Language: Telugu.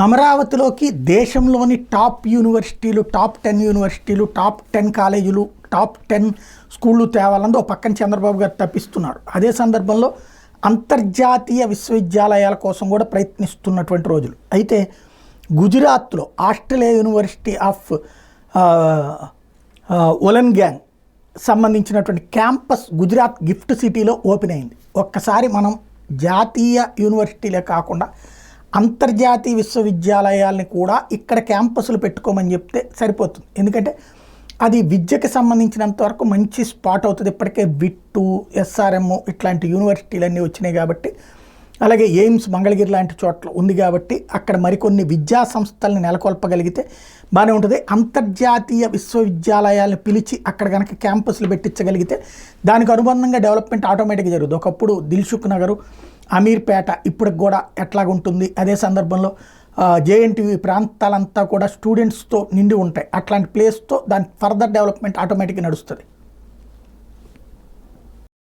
అమరావతిలోకి దేశంలోని టాప్ యూనివర్సిటీలు, టాప్ 10 యూనివర్సిటీలు, టాప్ 10 కాలేజీలు, టాప్ 10 స్కూళ్ళు తేవాలని ఓ పక్కన చంద్రబాబు గారు తప్పిస్తున్నారు. అదే సందర్భంలో అంతర్జాతీయ విశ్వవిద్యాలయాల కోసం కూడా ప్రయత్నిస్తున్నటువంటి రోజులు. అయితే గుజరాత్లో ఆస్ట్రేలియా యూనివర్సిటీ ఆఫ్ ఒలెన్గ్యాంగ్ సంబంధించినటువంటి క్యాంపస్ గుజరాత్ గిఫ్ట్ సిటీలో ఓపెన్ అయింది. ఒక్కసారి మనం జాతీయ యూనివర్సిటీలే కాకుండా అంతర్జాతీయ విశ్వవిద్యాలయాల్ని కూడా ఇక్కడ క్యాంపస్లు పెట్టుకోమని చెప్తే సరిపోతుంది. ఎందుకంటే అది విద్యకి సంబంధించినంత వరకు మంచి స్పాట్ అవుతుంది. ఇప్పటికే విట్టు, ఎస్ఆర్ఎం ఇట్లాంటి యూనివర్సిటీలన్నీ వచ్చినాయి కాబట్టి, అలాగే ఎయిమ్స్ మంగళగిరి లాంటి చోట్ల ఉంది కాబట్టి అక్కడ మరికొన్ని విద్యా సంస్థలను నెలకొల్పగలిగితే బాగానే ఉంటుంది. అంతర్జాతీయ విశ్వవిద్యాలయాలను పిలిచి అక్కడ కనుక క్యాంపస్లు పెట్టించగలిగితే దానికి అనుబంధంగా డెవలప్మెంట్ ఆటోమేటిక్గా జరుగుతుంది. ఒకప్పుడు దిల్సుఖ్ నగరు, అమీర్పేట ఇప్పటికి కూడా ఎట్లాగుంటుంది. అదే సందర్భంలో జేఎన్టీయూ ప్రాంతాలంతా కూడా స్టూడెంట్స్తో నిండి ఉంటాయి. అట్లాంటి ప్లేస్తో దాని ఫర్దర్ డెవలప్మెంట్ ఆటోమేటిక్గా నడుస్తుంది.